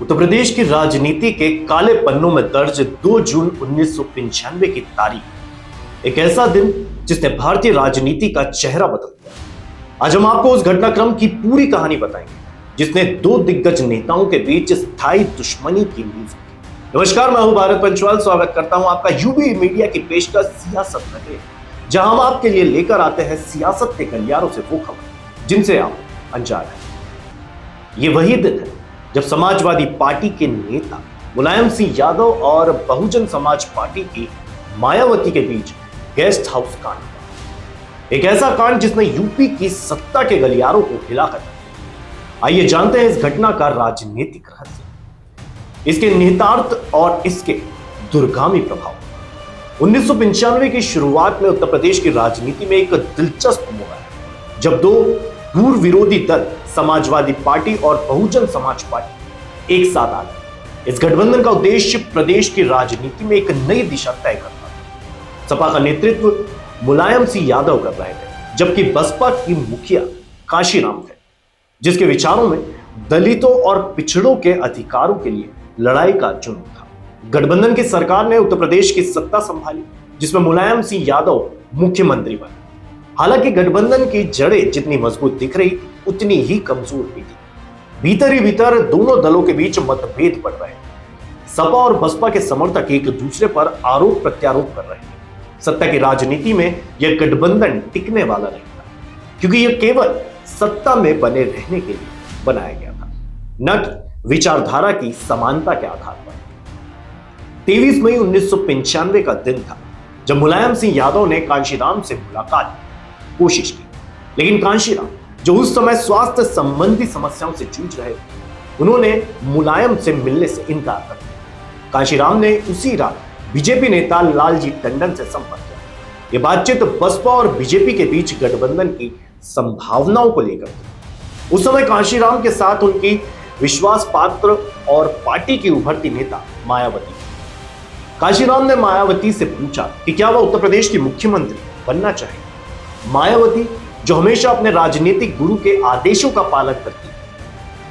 उत्तर प्रदेश की राजनीति के काले पन्नों में दर्ज 2 जून 1995 की तारीख एक ऐसा दिन जिसने भारतीय राजनीति का चेहरा बदल दिया। आज हम आपको उस घटनाक्रम की पूरी कहानी बताएंगे जिसने 2 दिग्गज नेताओं के बीच स्थायी दुश्मनी की नींव रखी। नमस्कार, मैं हूं भारत पंचवाल। स्वागत करता हूं आपका यूबी मीडिया की पेशकश सियासत में, जहां हम आपके लिए लेकर आते हैं सियासत के गलियारों से वो खबर जिनसे आप अनजान हैं। ये वही दिन है जब समाजवादी पार्टी के नेता मुलायम सिंह यादव और बहुजन समाज पार्टी की मायावती के बीच गेस्ट हाउस कांड हुआ। एक ऐसा कांड जिसने यूपी की सत्ता के गलियारों को हिलाकर रख दिया। आइए जानते हैं इस घटना का राजनीतिक रहस्य, इसके निहितार्थ और इसके दूरगामी प्रभाव। 1995 की शुरुआत में उत्तर प्रदेश की राजनीति में एक दिलचस्प मोड़ आया जब 2 पूर्व विरोधी दल समाजवादी पार्टी और बहुजन समाज पार्टी एक साथ आ गए। इस गठबंधन का उद्देश्य प्रदेश की राजनीति में एक नई दिशा तय करना था। सपा का नेतृत्व मुलायम सिंह यादव कर रहे थे, जबकि बसपा की मुखिया कांशीराम थे, जिसके विचारों में दलितों और पिछड़ों के अधिकारों के लिए लड़ाई का जुनून था। गठबंधन की सरकार ने उत्तर प्रदेश की सत्ता संभाली, जिसमें मुलायम सिंह यादव मुख्यमंत्री बने। हालांकि गठबंधन की जड़ें जितनी मजबूत दिख रही थी उतनी ही कमजोर भी थी। भीतर ही भीतर दोनों दलों के बीच मतभेद बढ़ रहे थे। सपा और बसपा के समर्थक एक दूसरे पर आरोप प्रत्यारोप कर रहे थे। सत्ता की राजनीति में यह गठबंधन टिकने वाला नहीं था, क्योंकि यह केवल सत्ता में बने रहने के लिए बनाया गया था, न कि विचारधारा की समानता के आधार पर। 23 मई 1995 का दिन था जब मुलायम सिंह यादव ने कांशीराम से मुलाकात कोशिश की, लेकिन कांशीराम, जो उस समय स्वास्थ्य संबंधी समस्याओं से जूझ रहे थे, उन्होंने मुलायम से मिलने से इनकार कर दिया। कांशीराम ने उसी रात बीजेपी नेता लालजी टंडन से संपर्क किया। यह बातचीत बसपा और बीजेपी के बीच गठबंधन की संभावनाओं को लेकर थी। उस समय कांशीराम के साथ उनकी विश्वास पात्र और पार्टी की उभरती नेता मायावती। कांशीराम ने मायावती से पूछा कि क्या वह उत्तर प्रदेश की मुख्यमंत्री बनना चाहे। मायावती, जो हमेशा अपने राजनीतिक गुरु के आदेशों का पालन करती है,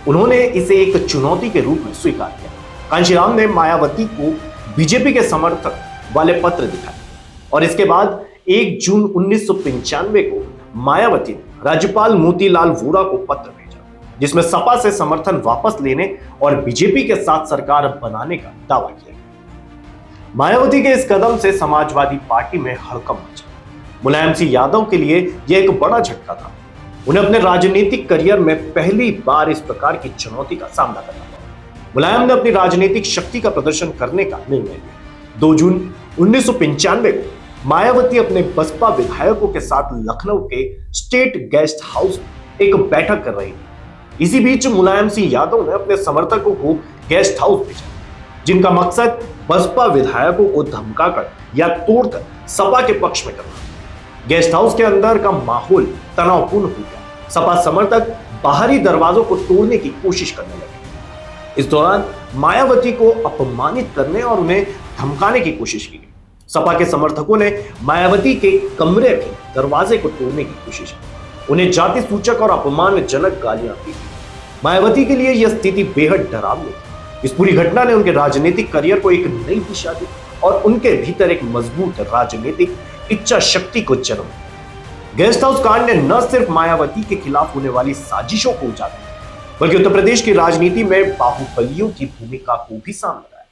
उन्होंने इसे एक चुनौती के रूप में स्वीकार किया। कांशीराम ने मायावती को बीजेपी के समर्थक वाले पत्र दिखाए और इसके बाद 1 जून 1995 को मायावती ने राज्यपाल मोतीलाल वोरा को पत्र भेजा, जिसमें सपा से समर्थन वापस लेने और बीजेपी के साथ सरकार बनाने का दावा किया। मायावती के इस कदम से समाजवादी पार्टी में हड़कंप मचा। मुलायम सिंह यादव के लिए यह एक बड़ा झटका था। उन्हें अपने राजनीतिक करियर में पहली बार इस प्रकार की चुनौती का सामना करना पड़ा। मुलायम ने अपनी राजनीतिक शक्ति का प्रदर्शन करने का निर्णय लिया। 2 जून 1995 को मायावती अपने बसपा विधायकों के साथ लखनऊ के स्टेट गेस्ट हाउस में एक बैठक कर रही थी। इसी बीच मुलायम सिंह यादव ने अपने समर्थकों को गेस्ट हाउस भेजा, जिनका मकसद बसपा विधायकों को धमकाकर या तोड़कर सपा के पक्ष में करना। गेस्ट हाउस के अंदर का माहौल तनावपूर्ण हो गया। सपा समर्थक बाहरी दरवाजों को तोड़ने की कोशिश करने लगे। इस दौरान मायावती को अपमानित करने और उन्हें धमकाने की कोशिश की गई। सपा के समर्थकों ने मायावती के कमरे के दरवाजे को तोड़ने की कोशिश की, उन्हें जाति सूचक और अपमानजनक गालियां दी। मायावती के लिए यह स्थिति बेहद डरावनी थी। इस पूरी घटना ने उनके राजनीतिक करियर को एक नई दिशा दी और उनके भीतर एक मजबूत राजनीतिक इच्छा शक्ति को जन्म दिया। गेस्ट हाउस कांड ने न सिर्फ मायावती के खिलाफ होने वाली साजिशों को उजागर किया, बल्कि उत्तर प्रदेश की राजनीति में बाहुबलियों की भूमिका को भी सामने लाया।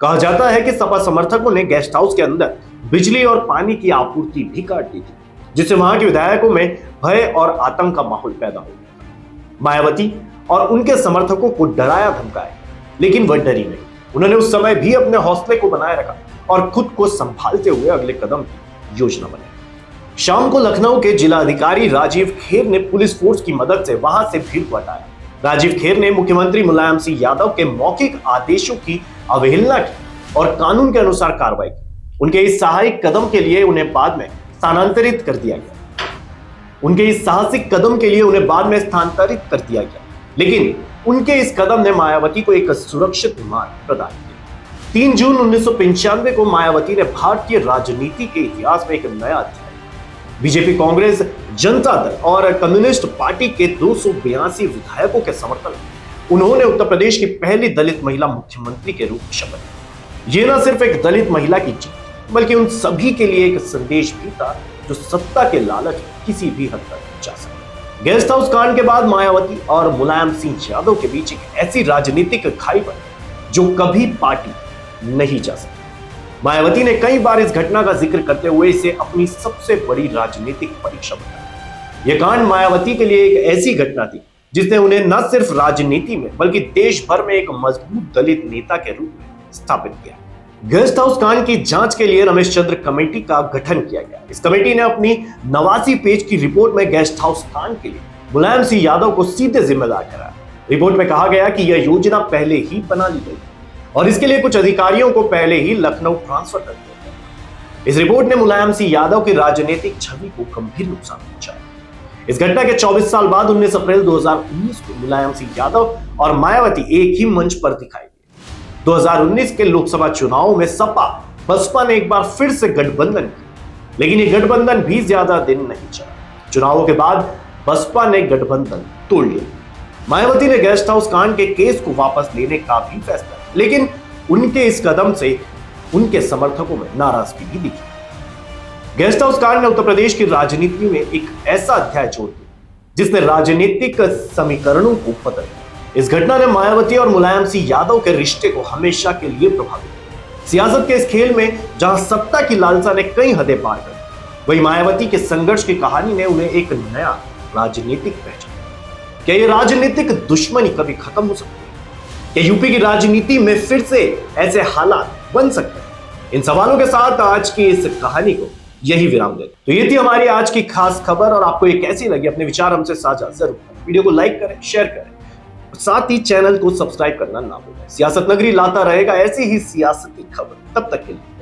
कहा जाता है कि सपा समर्थकों ने गेस्ट हाउस के अंदर बिजली और पानी की आपूर्ति भी काट दी थी, जिससे वहां के विधायकों में भय और आतंक का माहौल पैदा हो गया था। मायावती और उनके समर्थकों को डराया धमकाया, लेकिन वह डरी नहीं। उन्होंने उस समय भी अपने हौसले को बनाए रखा और खुद को संभालते हुए अगले कदम की योजना बनाई। शाम को लखनऊ के जिला अधिकारी राजीव खेर ने पुलिस फोर्स की मदद से वहां से भीड़ को हटाया। राजीव खेर ने मुख्यमंत्री मुलायम सिंह यादव के मौखिक आदेशों की अवहेलना की और कानून के अनुसार कार्रवाई की। उनके इस सहायक कदम के लिए उन्हें बाद में स्थानांतरित कर दिया गया। लेकिन उनके इस कदम ने मायावती को एक सुरक्षित मार्ग प्रदान किया। 3 जून 1995 को मायावती ने भारतीय राजनीति के इतिहास में एक नया अध्याय। बीजेपी, कांग्रेस, जनता दल और कम्युनिस्ट पार्टी के 282 विधायकों के समर्थन में उन्होंने उत्तर प्रदेश की पहली दलित महिला मुख्यमंत्री के रूप में शपथ ली। ये न सिर्फ एक दलित महिला की जीत बल्कि उन सभी के लिए एक संदेश भी था जो सत्ता के लालच में किसी भी हद तक जा सकते। गेस्ट हाउस कांड के बाद मायावती और मुलायम सिंह यादव के बीच एक ऐसी राजनीतिक खाई बनी जो कभी पार्टी नहीं जा सकती। मायावती ने कई बार इस घटना का जिक्र करते हुए इसे अपनी सबसे बड़ी राजनीतिक परीक्षा बताया। यह कांड मायावती के लिए एक ऐसी घटना थी जिसने उन्हें न सिर्फ राजनीति में बल्कि देश भर में एक मजबूत दलित नेता के रूप में स्थापित किया। गेस्ट हाउस कांड की जांच के लिए रमेश चंद्र कमेटी का गठन किया गया। इस कमेटी ने अपनी 89 पेज की रिपोर्ट में गेस्ट हाउस कांड के लिए मुलायम सिंह यादव को सीधे जिम्मेदार कराया। रिपोर्ट में कहा गया कि यह योजना पहले ही बना ली गई और इसके लिए कुछ अधिकारियों को पहले ही लखनऊ ट्रांसफर कर दिया गया। इस रिपोर्ट ने मुलायम सिंह यादव की राजनीतिक छवि को गंभीर नुकसान पहुंचाया। इस घटना के 24 साल बाद 19 अप्रैल 2019 को मुलायम सिंह यादव और मायावती एक ही मंच पर दिखाई दिए। 2019 के लोकसभा चुनावों में सपा बसपा ने एक बार फिर से गठबंधन किया, लेकिन यह गठबंधन भी ज्यादा दिन नहीं चला। चुनावों के बाद बसपा ने गठबंधन तोड़ लिया। मायावती ने गेस्ट हाउस कांड के केस को वापस लेने का भी फैसला किया, लेकिन उनके इस कदम से उनके समर्थकों में नाराजगी भी दिखी। गेस्ट हाउस कांड ने उत्तर प्रदेश की राजनीति में एक ऐसा अध्याय जोड़ दिया जिसने राजनीतिक समीकरणों को बदल दिया। इस घटना ने मायावती और मुलायम सिंह यादव के रिश्ते को हमेशा के लिए प्रभावित किया। सियासत के इस खेल में जहां सत्ता की लालसा ने कई हदें पार कर दी, वहीं मायावती के संघर्ष की कहानी ने उन्हें एक नया राजनीतिक पहचान दिया। क्या यह राजनीतिक दुश्मनी कभी खत्म हो सकती है? क्या यूपी की राजनीति में फिर से ऐसे हालात बन सकते हैं? इन सवालों के साथ आज की इस कहानी को यही विराम देते। तो ये थी हमारी आज की खास खबर और आपको ये कैसी लगी अपने विचार हमसे साझा जरूर करें। वीडियो को लाइक करें, शेयर करें और साथ ही चैनल को सब्सक्राइब करना ना भूलें। सियासत नगरी लाता रहेगा ऐसी ही सियासती खबर। तब तक के लिए